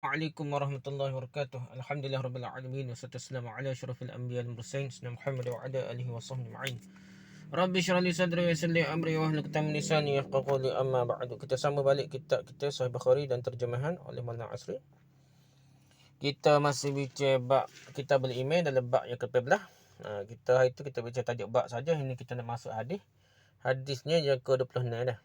Assalamualaikum warahmatullahi wabarakatuh. Alhamdulillah rabbil alamin wassalatu wassalamu ala asyrafil anbiya'i wal mursalin sayyidina Muhammad wa ala alihi wa sahbihi ajma'in. Rabbi shrah li sadri wa yassir li amri wahlul 'uqdatam min lisani yafqahu qawli, amma ba'du. Kita sama balik kitab kita Sahih Bukhari dan terjemahan oleh Maulana Asri. Kita masih bincang bab Kitabul Iman dalam bab yang ke-14. Kita hari itu kita bincang tajuk bab saja. Ini kita nak masuk hadis. Hadisnya yang ke-26 dah.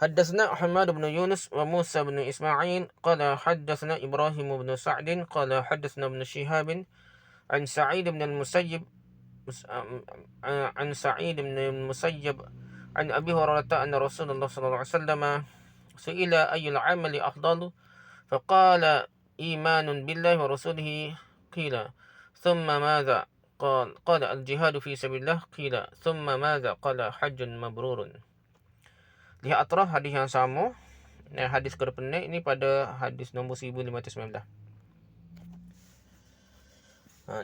حدثنا حماد بن يونس وموسى بن إسماعيل قال حدثنا إبراهيم بن سعد قال حدثنا ابن شهاب عن سعيد بن المسيب عن أبي هريرة أن رسول الله صلى الله عليه وسلم سئل أي العمل أفضل فقال إيمان بالله ورسوله قيل ثم ماذا قال الجهاد في سبيل الله قيل ثم ماذا قال حج مبرور. Lihat atraf hadis yang sama. Hadis ke-26 ini pada hadis nombor 1519.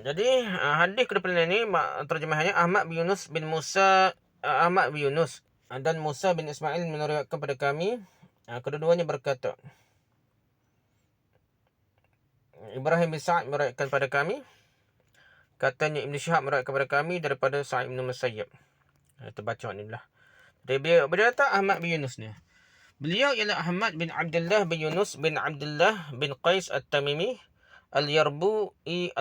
Jadi hadis ke-26 ini terjemahannya Ahmad bin Yunus dan Musa bin Ismail meriwayatkan kepada kami, kedua-duanya berkata, Ibrahim bin Sa'ad meriwayatkan kepada kami, katanya Ibn Shihab meriwayatkan kepada kami daripada Sa'id bin Musayyab. Terbaca ni lah. Dia berkata Ahmad bin Yunus ni. Beliau ialah Ahmad bin Abdullah bin Yunus bin Abdullah bin Qais At-Tamimi Al-Yarbu'i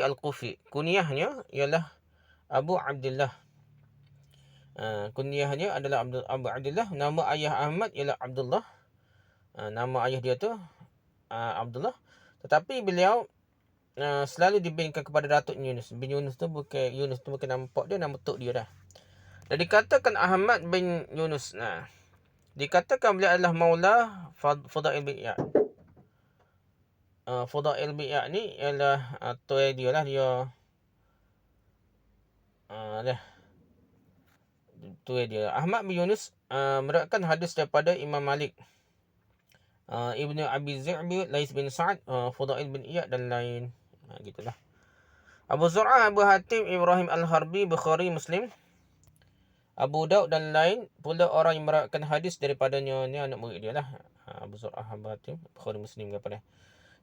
Al-Kufi. Kunyahnya ialah Abu Abdullah. Kunyahnya adalah Abu Abdullah. Nama ayah Ahmad ialah Abdullah. Nama ayah dia tu Abdullah. Tetapi beliau selalu dibingkan kepada Datuk Yunus. Bin Yunus tu bukan nama pak dia, nama tok dia dah. Dan dikatakan Ahmad bin Yunus. Dikatakan beliau adalah Maula Fudail bin Iyad. Fudail bin Iyad ni ialah tuai dia lah. Tuai dia. Ahmad bin Yunus meriwayatkan hadis daripada Imam Malik, Ibnu Abi Zi'bi, Lais bin Sa'ad, Fudail bin Iyad dan lain. Gitulah. Abu Zur'ah, Abu Hatim, Ibrahim Al-Harbi, Bukhari, Muslim, Abu Daud dan lain pula orang yang meriwayatkan hadis daripadanya. Ni anak murid dia lah. Abu Zur'ah, Abu Hatim, Bukhari, Muslim kepada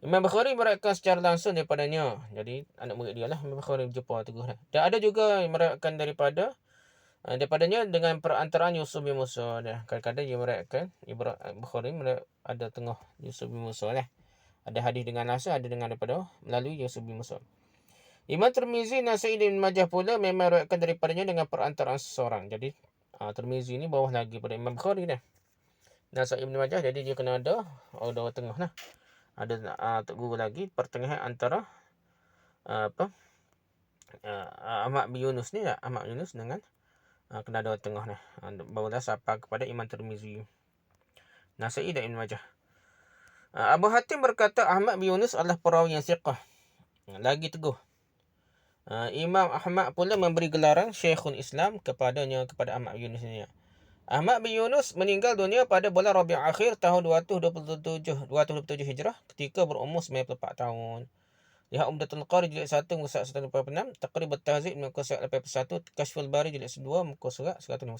Imam Bukhari meriwayatkan secara langsung daripadanya. Jadi anak murid dia lah. Imam Bukhari berjumpa teguh dah. Dan ada juga yang meriwayatkan daripadanya dengan perantaraan Yusuf bin Musa dah. Kadang-kadang dia meriwayatkan Bukhari ada tengah Yusuf bin Musa lah. Ada hadis dengan langsung, ada dengan daripada melalui Yusuf bin Musa. Imam Tirmizi, Nasa'i dan Majah pula memang meriwayatkan daripadanya dengan perantaraan seseorang. Jadi Tirmizi ni bawah lagi pada Imam Bukhari dah. Nasa'i dan Majah, jadi dia kena ada dua tengah lah. Ada guru lagi pertengahan antara Ahmad bin Yunus ni lah. Ahmad bin Yunus dengan kena ada tengah lah. Barulah sampai kepada Imam Tirmizi, Nasa'i dan Ibn Majah. Abu Hatim berkata Ahmad bin Yunus adalah perawi yang siqah, lagi teguh. Imam Ahmad pula memberi gelaran Syekhul Islam kepada Ahmad bin Yunus ni. Ahmad bin Yunus meninggal dunia pada bulan Rabiul Akhir tahun 227 Hijrah ketika berumur 94 tahun. Lihat Umdatul Qari jilid 1 muka surat 186, Taqrib At-Tahzib muka surat 81, Kashful Bari jilid 2 muka surat 159.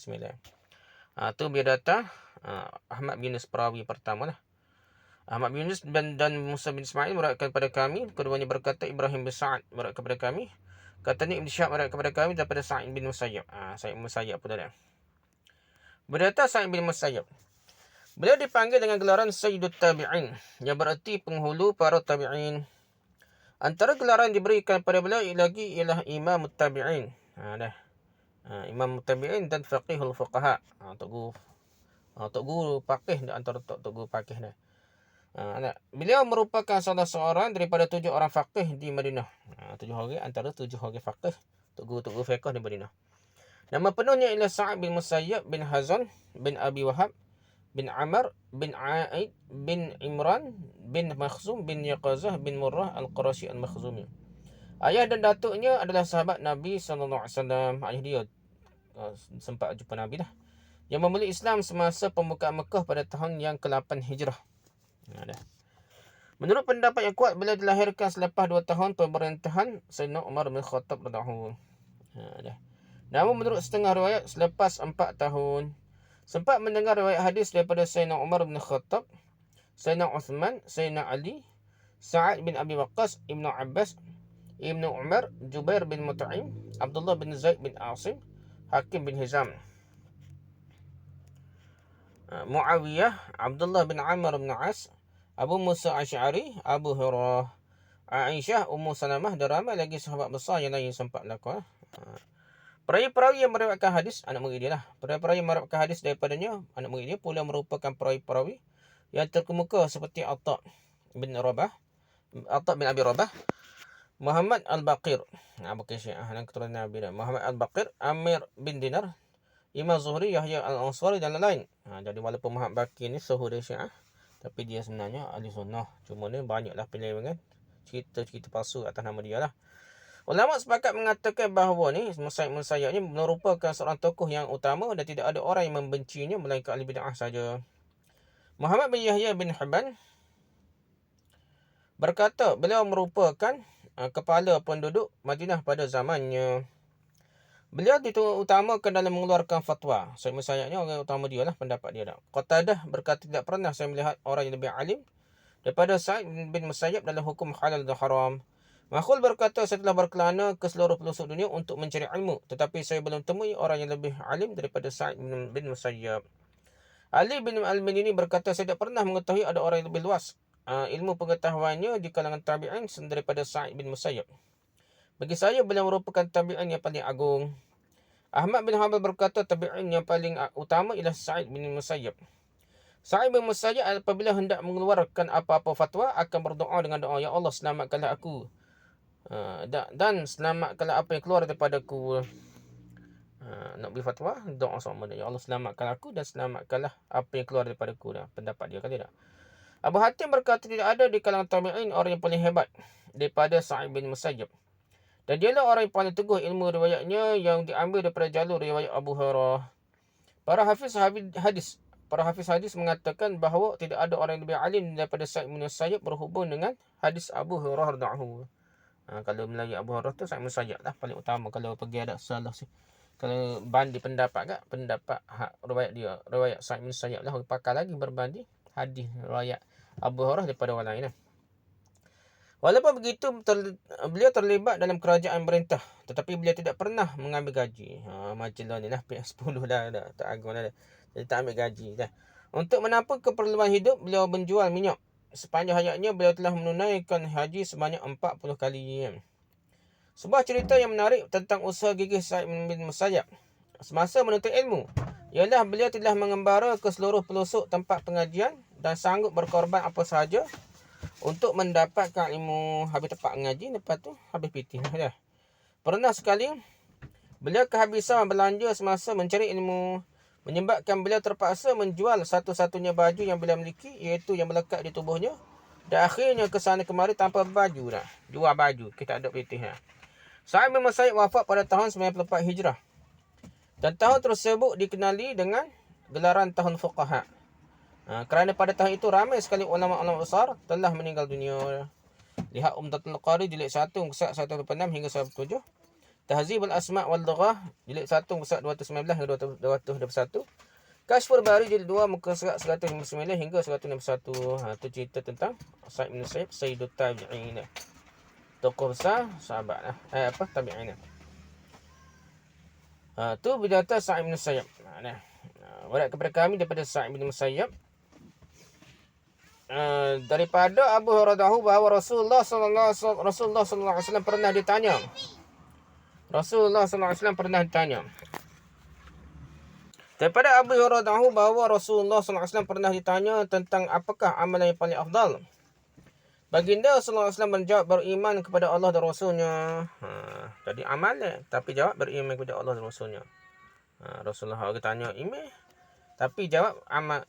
Tu biar data Ahmad bin Yunus perawi pertama lah. Ahmad bin Yunus dan Musa bin Ismail meriwayatkan kepada kami, keduanya berkata Ibrahim bin Sa'ad meriwayatkan kepada kami, katanya Ibn Shihab meriwayatkan kepada kami daripada Sa'id bin Musayyab. Sa'id bin Musayyab pula dah. Berkata Sa'id bin Musayyab, beliau dipanggil dengan gelaran Sayyidut Tabi'in, yang berarti penghulu para tabi'in. Antara gelaran diberikan kepada beliau ialah Imam Tabi'in. Imam Tabi'in dan Faqihul Fuqaha. Tok guru faqih antara tok guru faqih dah. Beliau merupakan salah seorang daripada 7 orang faqih di Madinah. 7 orang antara 7 orang faqih, tok guru fiqh di Madinah. Nama penuhnya ialah Sa'ad bin Musayyab bin Hazan bin Abi Wahab bin Amr bin Aid bin Imran bin Makhzum bin Yaqazah bin Murrah Al-Qurashi Al-Makhzumi. Ayah dan datuknya adalah sahabat Nabi SAW. Ayah dia sempat jumpa Nabi lah, yang memeluk Islam semasa pembukaan Mekah pada tahun yang ke-8 Hijrah. Menurut pendapat yang kuat, beliau dilahirkan selepas 2 tahun pemerintahan Sayyidina Umar bin Khattab radhiyallahu anhu. Namun menurut setengah riwayat selepas 4 tahun. Sempat mendengar riwayat hadis daripada Sayyidina Umar bin Khattab, Sayyidina Uthman, Sayyidina Ali, Sa'ad bin Abi Waqqas, Ibnu Abbas, Ibnu Umar, Jubair bin Mut'im, Abdullah bin Zaid bin Asim, Hakim bin Hizam, Muawiyah, Abdullah bin Amr bin As, Abu Musa Asy'ari, Abu Hurairah, Aisyah, Ummu Salamah, dan ramai lagi sahabat besar yang lain sempat lakukan. Perawi-perawi yang meriwayatkan hadis, anak murid dia lah. Perawi-perawi yang meriwayatkan hadis daripadanya, anak murid dia pula merupakan perawi-perawi yang terkemuka seperti Atta' bin Abi Rabah, Muhammad Al-Baqir, bukan Syiah, dan keturunan Nabi dah. Muhammad Al-Baqir, Amir bin Dinar, Imam Zuhri, Yahya Al-Ansari, dan lain-lain. Jadi walaupun Muhammad Baqir ni suhu dia Syiah, tapi dia sebenarnya ahli sunnah. Cuma ni banyaklah pilihan cerita-cerita palsu atas nama dia lah. Ulama sepakat mengatakan bahawa ni Musayyab ni merupakan seorang tokoh yang utama dan tidak ada orang yang membencinya melainkan ahli bid'ah saja. Muhammad bin Yahya bin Hibban berkata beliau merupakan kepala penduduk Madinah pada zamannya. Beliau diutamakan dalam mengeluarkan fatwa. Musayyab ni orang utama dia lah, pendapat dia dah. Qatadah berkata tidak pernah saya melihat orang yang lebih alim daripada Sa'id bin Musayyab dalam hukum halal dan haram. Makhul berkata, saya telah berkelana ke seluruh pelosok dunia untuk mencari ilmu, tetapi saya belum temui orang yang lebih alim daripada Sa'id bin Musayyab. Ali bin Al-Madini berkata, saya tidak pernah mengetahui ada orang yang lebih luas ilmu pengetahuannya di kalangan tabi'in daripada Sa'id bin Musayyab. Bagi saya, beliau merupakan tabi'in yang paling agung. Ahmad bin Hanbal berkata, tabi'in yang paling utama ialah Sa'id bin Musayyab. Sa'id bin Musayyab apabila hendak mengeluarkan apa-apa fatwa akan berdoa dengan doa, ya Allah, selamatkanlah aku dan selamatkanlah apa yang keluar daripada aku. Nak beri fatwa, doa sama dia, ya Allah, selamatkan aku dan selamatkanlah apa yang keluar daripada aku. Pendapat dia kali tak. Abu Hatim berkata, tidak ada di kalangan tabi'in orang yang paling hebat daripada Sa'id bin Musayyab, dan dialah orang yang paling teguh ilmu riwayatnya yang diambil daripada jalur riwayat Abu Hurairah. Para hafiz hadis mengatakan bahawa tidak ada orang yang lebih alim daripada Sa'id bin Musayyab berhubung dengan hadis Abu Hurairah radhiyallahu. Kalau Melayu Abu Hurairah tu Sa'id bin Musayyab lah paling utama. Kalau pergi ada salah sih, kalau banding pendapat riwayat Sa'id bin Musayyab lah, pakai lagi berbanding hadis riwayat Abu Hurairah daripada orang lain lah. Walaupun begitu, beliau terlibat dalam kerajaan perintah, tetapi beliau tidak pernah mengambil gaji. Macam lah ni lah, PS10 dah tak agung dah. Jadi tak ambil gaji dah. Untuk menampung keperluan hidup, beliau menjual minyak. Sepanjang hayatnya, beliau telah menunaikan haji sebanyak 40 kali. Sebuah cerita yang menarik tentang usaha gigih Sa'id bin Musayyab semasa menuntut ilmu ialah beliau telah mengembara ke seluruh pelosok tempat pengajian dan sanggup berkorban apa sahaja untuk mendapatkan ilmu. Habis tempat mengaji, lepas tu habis PT dah. Pernah sekali beliau kehabisan belanja semasa mencari ilmu, menyebabkan beliau terpaksa menjual satu-satunya baju yang beliau miliki, iaitu yang melekat di tubuhnya, dan akhirnya ke sana kemari tanpa baju dah. Jual baju, kita ada PT dah. Sa'id bin Musayyab wafat pada tahun 94 Hijrah. Dan tahun tersebut dikenali dengan gelaran tahun fuqaha. Kerana pada tahun itu ramai sekali ulama-ulama besar telah meninggal dunia. Lihat Umdatul Qari jilid 1 muka 186 hingga 107. Tahzib al-Asma' wal Lughah jilid 1 muka 219 hingga 221. Kashful Bari jilid 2 muka 159 hingga 161. Itu cerita tentang Sa'id bin Musayyab, Sayyidut Tabi'in. Tokoh besar sahabat lah. Tabi'in. Tu berkata Sa'id bin Musayyab. Warat kepada kami daripada Sa'id bin Musayyab daripada Abu Hurairah bahawa Rasulullah sallallahu alaihi wasallam pernah ditanya. Daripada Abu Hurairah bahawa Rasulullah sallallahu alaihi wasallam pernah ditanya tentang apakah amalan yang paling afdal. Baginda sallallahu alaihi wasallam menjawab, beriman kepada Allah dan Rasulnya. Jadi amalan, tapi jawab beriman kepada Allah dan Rasulnya. Rasulullah tanya iman, tapi jawab orang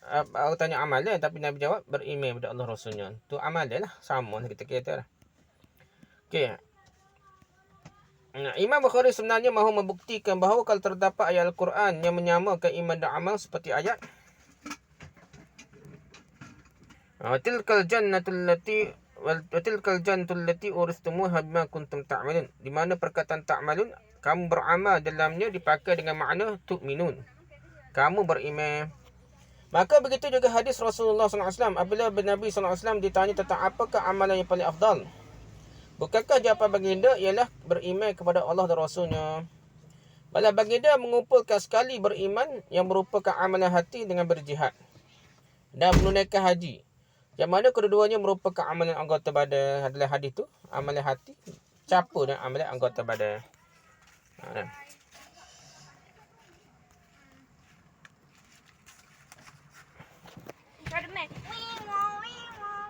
tanya amalan, tapi Nabi jawab beriman kepada Allah Rasulnya. Tu amalan lah, sama kita kata lah. Okey. Imam Bukhari sebenarnya mahu membuktikan bahawa kalau terdapat ayat Al-Quran yang menyamakan iman dan amal seperti ayat tilkal jannatul lati uristumuha bima kuntum ta'malun, di mana perkataan ta'malun, kamu beramal dalamnya, dipakai dengan makna tu'minun, kamu beriman. Maka begitu juga hadis Rasulullah SAW. Apabila Nabi SAW ditanya tentang apakah amalan yang paling afdal, bukankah jawapan baginda ialah beriman kepada Allah dan Rasulnya. Malah baginda mengumpulkan sekali beriman yang merupakan amalan hati dengan berjihad dan menunaikan haji, yang mana kedua-duanya merupakan amalan anggota badan. Adalah hadis tu amalan hati campur dengan amalan anggota badan.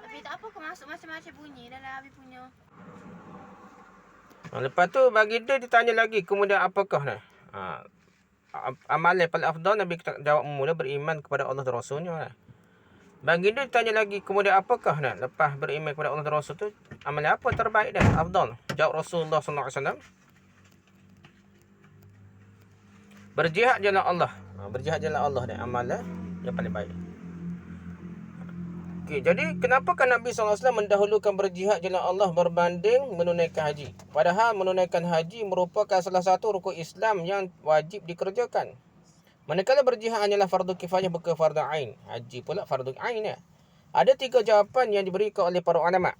Tapi tak apa, kau masuk macam-macam bunyi dalam Abi punya. Lepas tu baginda ditanya lagi, kemudian apakah amalan paling afdal? Nabi jawab mula beriman kepada Allah dan Rasulnya. Baginda ditanya lagi, kemudian apakah lepas beriman kepada Allah dan Rasul tu, amalan apa terbaik dan afdal? Jawab Rasulullah SAW, berjihad jalan Allah. Berjihad jalan Allah dan amalan yang paling baik. Okay, jadi kenapakah Nabi SAW mendahulukan berjihad jalan Allah berbanding menunaikan haji? Padahal menunaikan haji merupakan salah satu rukun Islam yang wajib dikerjakan. Manakala berjihad hanyalah fardu kifayah bukan fardu ain. Haji pula fardu ain ya. Ada 3 jawapan yang diberikan oleh para ulama.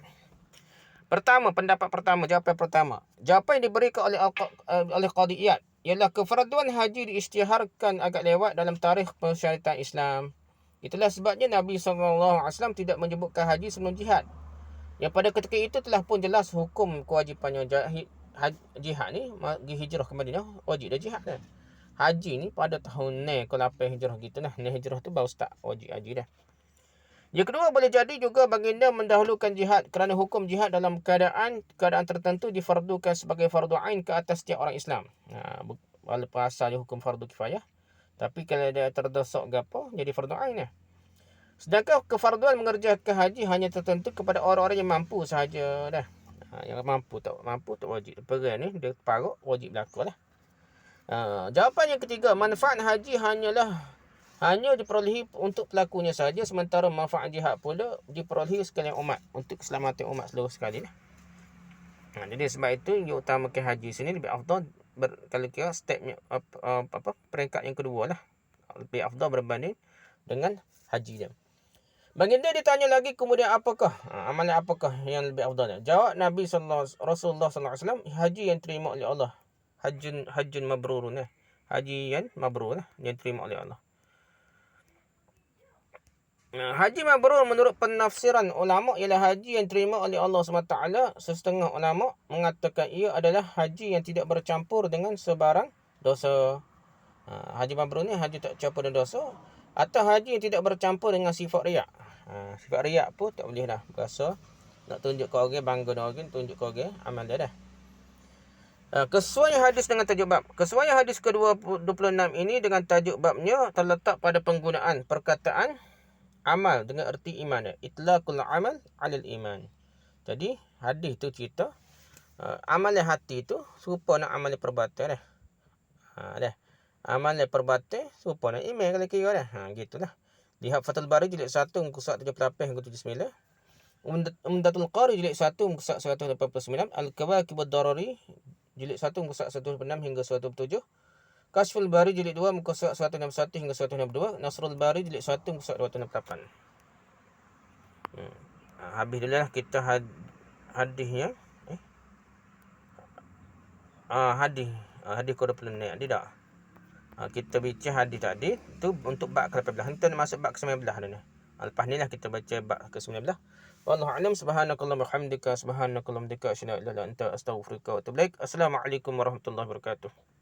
Pertama, pendapat pertama, jawapan pertama. Jawapan yang diberikan oleh Qadi Iyad ialah kefarduan haji diisytiharkan agak lewat dalam tarikh pensyariatan Islam. Itulah sebabnya Nabi SAW tidak menyebutkan haji sebelum jihad. Yang pada ketika itu telah pun jelas hukum kewajipannya. Jihad ni, pergi hijrah ke Madinah, wajib dah jihad dah. Haji ni pada tahun ni, ke 8 hijrah gitu lah. Ni hijrah tu baru start wajib haji dah. Yang kedua, boleh jadi juga baginda mendahulukan jihad kerana hukum jihad dalam keadaan tertentu difardukan sebagai fardu ain ke atas setiap orang Islam. Walaupun asalnya hukum fardu kifayah, tapi kalau dia terdesak ke apa, jadi fardu ain lah. Sedangkan kefarduan mengerjakan haji hanya tertentu kepada orang-orang yang mampu sahaja dah. Yang mampu tak wajib. Perang ni dia paruk, wajib berlaku lah. Jawapan yang ketiga, manfaat haji hanya diperolehi untuk pelakunya saja, sementara manfaat jihad pula diperolehi sekalian umat, untuk keselamatan umat seluruh sekali lah. Jadi sebab itu yang utamakan haji sini lebih afdal kalau kira stepnya peringkat yang kedua lah, lebih afdal berbanding dengan haji dia. Baginda ditanya lagi, kemudian apakah amalan apakah yang lebih afdal? Jawab Nabi Rasulullah SAW, haji yang terima oleh Allah. Hajjun mabrurun lah. Haji yang mabrur lah, yang terima oleh Allah. Haji mabrur menurut penafsiran ulama ialah haji yang terima oleh Allah SWT. Setengah ulama mengatakan ia adalah haji yang tidak bercampur dengan sebarang dosa. Haji mabrur ni haji tak campur dengan dosa, atau haji yang tidak bercampur dengan sifat riak. Sifat riak pun tak boleh dah. Berasa nak tunjuk ke orang, bangga dengan orang, tunjuk ke orang, amal dia dah. Kesesuaian hadis dengan tajuk bab. Kesesuaian hadis ke-26 ini dengan tajuk babnya terletak pada penggunaan perkataan amal dengan erti iman. Itlaqul amal alal iman. Jadi hadis tu cerita amalan hati tu serupa dengan amalan perbuatan dah. Amalan perbuatan serupa dengan iman kalau kira dah. Gitulah. Lihat Fathul Bari jilid 1 muka surat 78 hingga 79. Umdatul Qari jilid 1 muka surat 189. Al-Kawakib ad-Darari jilid 1 muka surat 106 hingga 107. Kashful Bari jilid 2 muka surat 161 hingga 162. Nasrul Bari jilid 1 muka surat 268. Habis dulu lah kita hadisnya. Hadis ke-26 ni ada tak? Kita baca hadis tadi tu untuk bab ke-18. Hentak masuk bab ke-19 dah ni. Lepas ni lah kita baca bab ke-19. Wallahu a'lam. Subhanakallahumma hamdika subhanakallahumma asyhadu an la ilaha illa anta astaghfiruka wa atubu ilaik. Assalamualaikum warahmatullahi wabarakatuh.